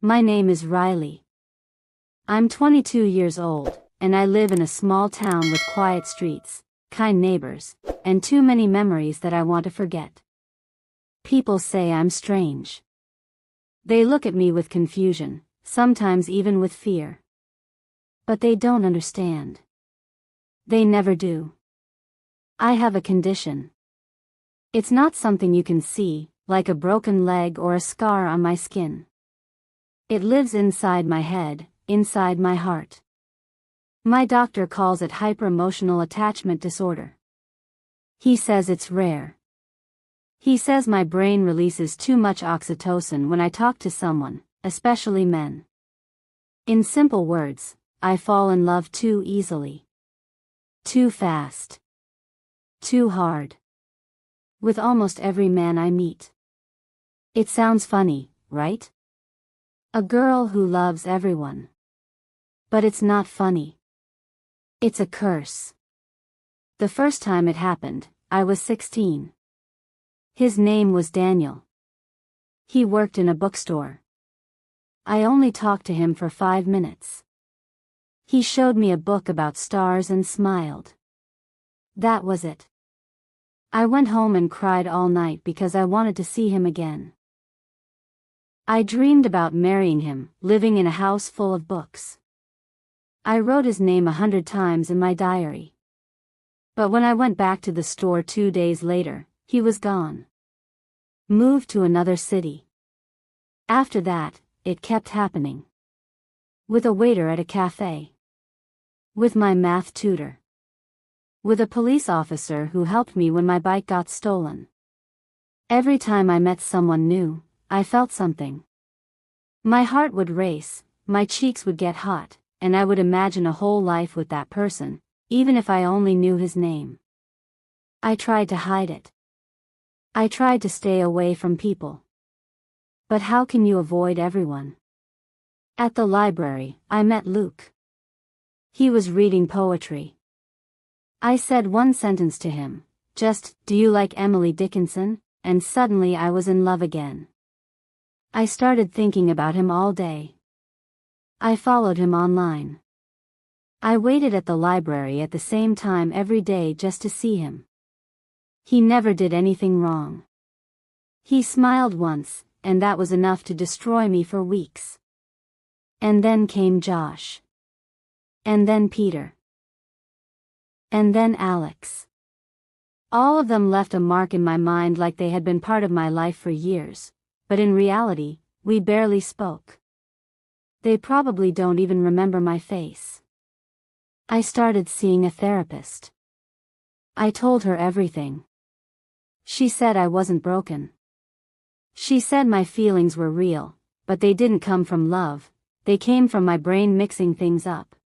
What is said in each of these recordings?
My name is Riley. I'm 22 years old, and I live in a small town with quiet streets, kind neighbors, and too many memories that I want to forget. People say I'm strange. They look at me with confusion, sometimes even with fear. But they don't understand. They never do. I have a condition. It's not something you can see, like a broken leg or a scar on my skin. It lives inside my head, inside my heart. My doctor calls it hyper-emotional attachment disorder. He says it's rare. He says my brain releases too much oxytocin when I talk to someone, especially men. In simple words, I fall in love too easily. Too fast. Too hard. With almost every man I meet. It sounds funny, right? A girl who loves everyone. But it's not funny. It's a curse. The first time it happened, I was 16. His name was Daniel. He worked in a bookstore. I only talked to him for 5 minutes. He showed me a book about stars and smiled. That was it. I went home and cried all night because I wanted to see him again. I dreamed about marrying him, living in a house full of books. I wrote his name 100 times in my diary. But when I went back to the store 2 days later, he was gone. Moved to another city. After that, it kept happening. With a waiter at a cafe. With my math tutor. With a police officer who helped me when my bike got stolen. Every time I met someone new, I felt something. My heart would race, my cheeks would get hot, and I would imagine a whole life with that person, even if I only knew his name. I tried to hide it. I tried to stay away from people. But how can you avoid everyone? At the library, I met Luke. He was reading poetry. I said one sentence to him, just, "Do you like Emily Dickinson?" And suddenly I was in love again. I started thinking about him all day. I followed him online. I waited at the library at the same time every day just to see him. He never did anything wrong. He smiled once, and that was enough to destroy me for weeks. And then came Josh. And then Peter. And then Alex. All of them left a mark in my mind like they had been part of my life for years, but in reality, we barely spoke. They probably don't even remember my face. I started seeing a therapist. I told her everything. She said I wasn't broken. She said my feelings were real, but they didn't come from love, they came from my brain mixing things up.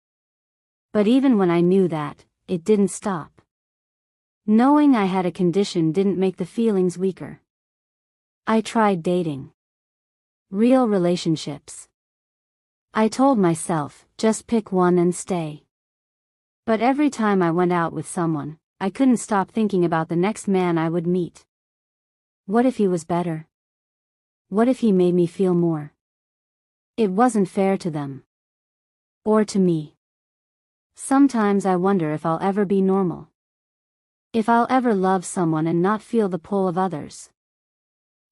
But even when I knew that, it didn't stop. Knowing I had a condition didn't make the feelings weaker. I tried dating. Real relationships. I told myself, just pick one and stay. But every time I went out with someone, I couldn't stop thinking about the next man I would meet. What if he was better? What if he made me feel more? It wasn't fair to them. Or to me. Sometimes I wonder if I'll ever be normal. If I'll ever love someone and not feel the pull of others.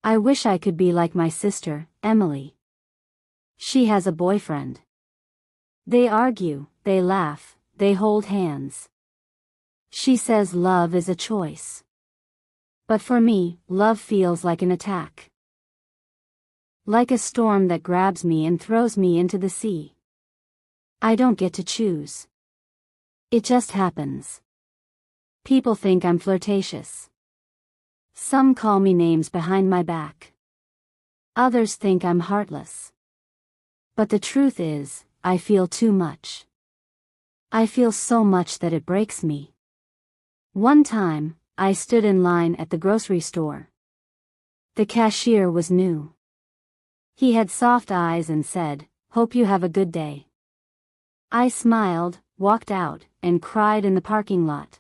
I wish I could be like my sister, Emily. She has a boyfriend. They argue, they laugh, they hold hands. She says love is a choice. But for me, love feels like an attack. Like a storm that grabs me and throws me into the sea. I don't get to choose. It just happens. People think I'm flirtatious. Some call me names behind my back. Others think I'm heartless. But the truth is, I feel too much. I feel so much that it breaks me. One time, I stood in line at the grocery store. The cashier was new. He had soft eyes and said, "Hope you have a good day." I smiled, walked out, and cried in the parking lot.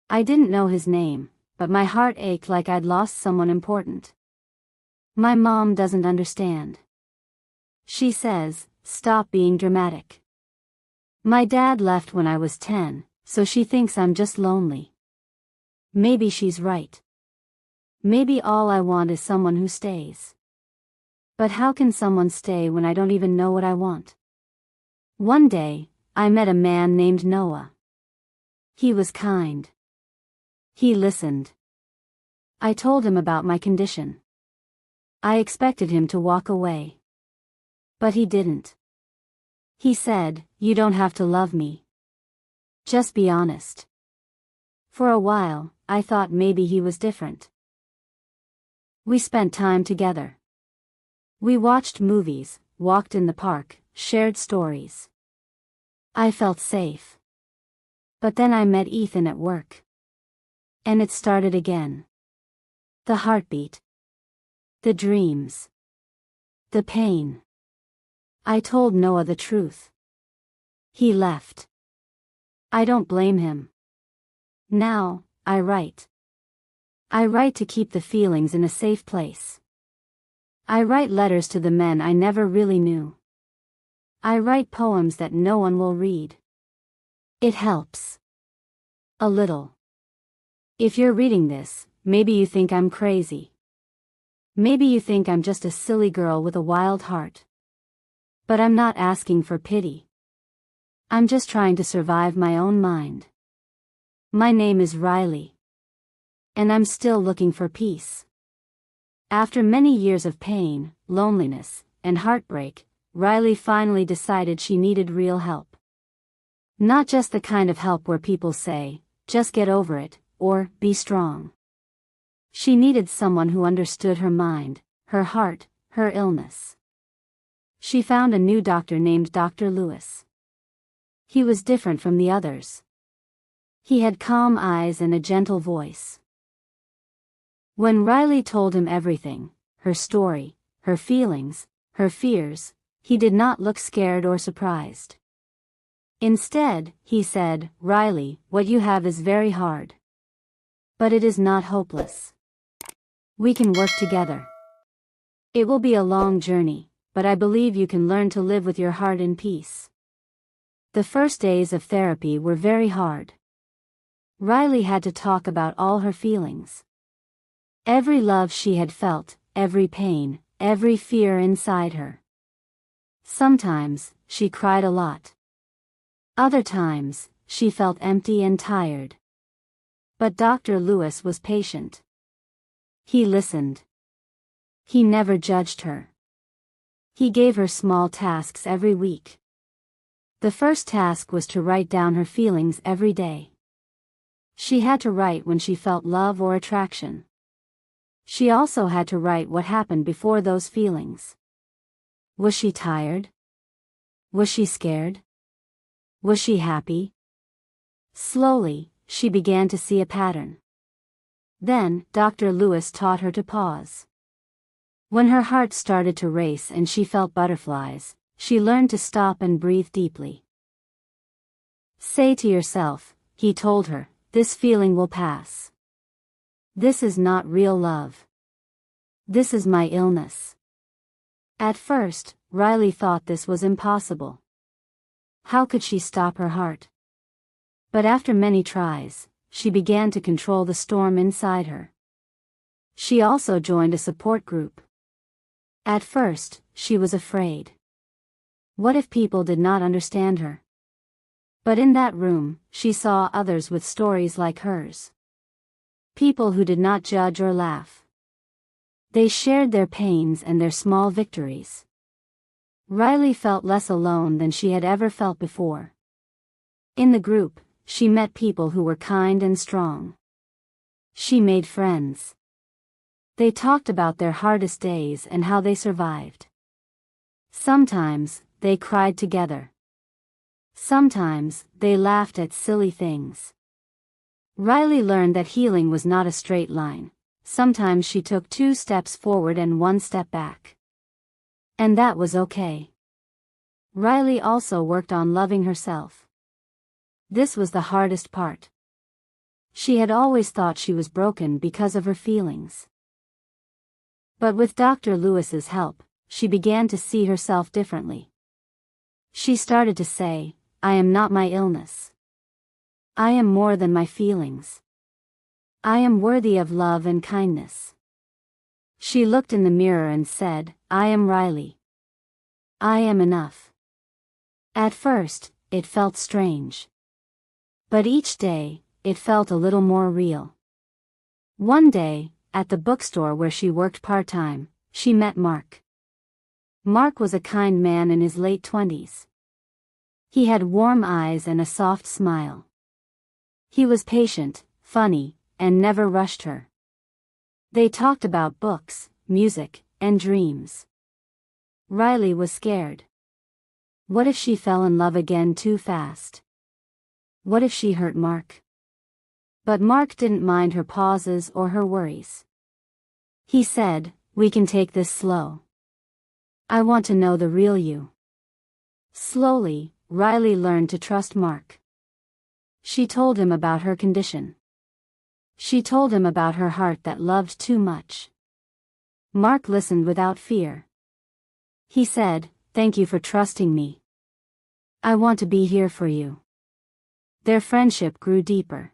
I didn't know his name, but my heart ached like I'd lost someone important. My mom doesn't understand. She says, "Stop being dramatic. My dad left when I was 10, so she thinks I'm just lonely." Maybe she's right. Maybe all I want is someone who stays. But how can someone stay when I don't even know what I want? One day, I met a man named Noah. He was kind. He listened. I told him about my condition. I expected him to walk away. But he didn't. He said, "You don't have to love me. Just be honest." For a while, I thought maybe he was different. We spent time together. We watched movies, walked in the park, shared stories. I felt safe. But then I met Ethan at work. And it started again. The heartbeat. The dreams. The pain. I told Noah the truth. He left. I don't blame him. Now, I write. I write to keep the feelings in a safe place. I write letters to the men I never really knew. I write poems that no one will read. It helps. A little. If you're reading this, maybe you think I'm crazy. Maybe you think I'm just a silly girl with a wild heart. But I'm not asking for pity. I'm just trying to survive my own mind. My name is Riley. And I'm still looking for peace. After many years of pain, loneliness, and heartbreak, Riley finally decided she needed real help. Not just the kind of help where people say, "Just get over it," or "Be strong." She needed someone who understood her mind, her heart, her illness. She found a new doctor named Dr. Lewis. He was different from the others. He had calm eyes and a gentle voice. When Riley told him everything, her story, her feelings, her fears, he did not look scared or surprised. Instead, he said, "Riley, what you have is very hard. But it is not hopeless. We can work together. It will be a long journey, but I believe you can learn to live with your heart in peace." The first days of therapy were very hard. Riley had to talk about all her feelings. Every love she had felt, every pain, every fear inside her. Sometimes, she cried a lot. Other times, she felt empty and tired. But Dr. Lewis was patient. He listened. He never judged her. He gave her small tasks every week. The first task was to write down her feelings every day. She had to write when she felt love or attraction. She also had to write what happened before those feelings. Was she tired? Was she scared? Was she happy? Slowly, she began to see a pattern. Then, Dr. Lewis taught her to pause. When her heart started to race and she felt butterflies, she learned to stop and breathe deeply. "Say to yourself," he told her, "this feeling will pass. This is not real love. This is my illness." At first, Riley thought this was impossible. How could she stop her heart? But after many tries, she began to control the storm inside her. She also joined a support group. At first, she was afraid. What if people did not understand her? But in that room, she saw others with stories like hers. People who did not judge or laugh. They shared their pains and their small victories. Riley felt less alone than she had ever felt before. In the group, she met people who were kind and strong. She made friends. They talked about their hardest days and how they survived. Sometimes, they cried together. Sometimes, they laughed at silly things. Riley learned that healing was not a straight line. Sometimes she took 2 steps forward and 1 step back. And that was okay. Riley also worked on loving herself. This was the hardest part. She had always thought she was broken because of her feelings. But with Dr. Lewis's help, she began to see herself differently. She started to say, I am not my illness. I am more than my feelings. I am worthy of love and kindness. She looked in the mirror and said, I am Riley. I am enough. At first, it felt strange. But each day, it felt a little more real. One day, at the bookstore where she worked part-time, she met Mark. Mark was a kind man in his late 20s. He had warm eyes and a soft smile. He was patient, funny, and never rushed her. They talked about books, music, and dreams. Riley was scared. What if she fell in love again too fast? What if she hurt Mark? But Mark didn't mind her pauses or her worries. He said, we can take this slow. I want to know the real you. Slowly, Riley learned to trust Mark. She told him about her condition. She told him about her heart that loved too much. Mark listened without fear. He said, thank you for trusting me. I want to be here for you. Their friendship grew deeper.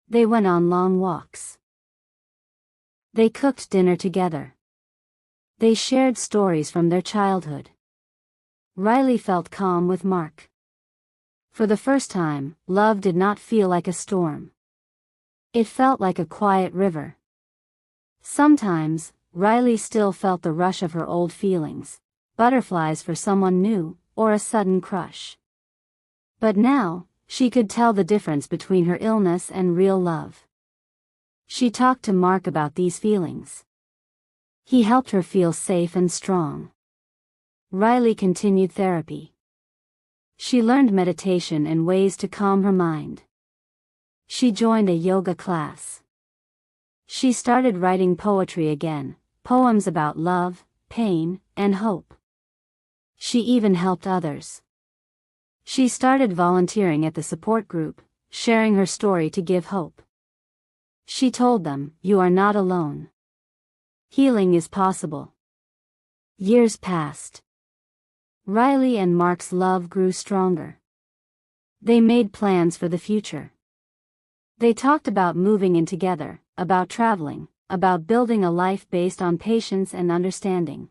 They went on long walks. They cooked dinner together. They shared stories from their childhood. Riley felt calm with Mark. For the first time, love did not feel like a storm. It felt like a quiet river. Sometimes, Riley still felt the rush of her old feelings, butterflies for someone new, or a sudden crush. But now, she could tell the difference between her illness and real love. She talked to Mark about these feelings. He helped her feel safe and strong. Riley continued therapy. She learned meditation and ways to calm her mind. She joined a yoga class. She started writing poetry again, poems about love, pain, and hope. She even helped others. She started volunteering at the support group, sharing her story to give hope. She told them, you are not alone. Healing is possible. Years passed. Riley and Mark's love grew stronger. They made plans for the future. They talked about moving in together, about traveling, about building a life based on patience and understanding.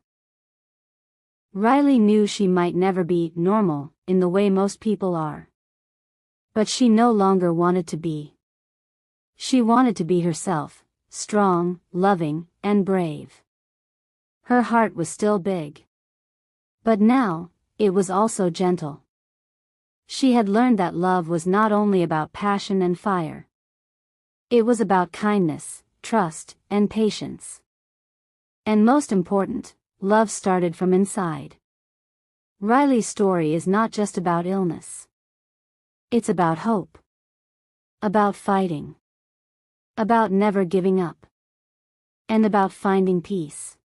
Riley knew she might never be normal, in the way most people are. But she no longer wanted to be. She wanted to be herself, strong, loving, and brave. Her heart was still big. But now, it was also gentle. She had learned that love was not only about passion and fire. It was about kindness, trust, and patience. And most important, love started from inside. Riley's story is not just about illness. It's about hope. About fighting. About never giving up. And about finding peace.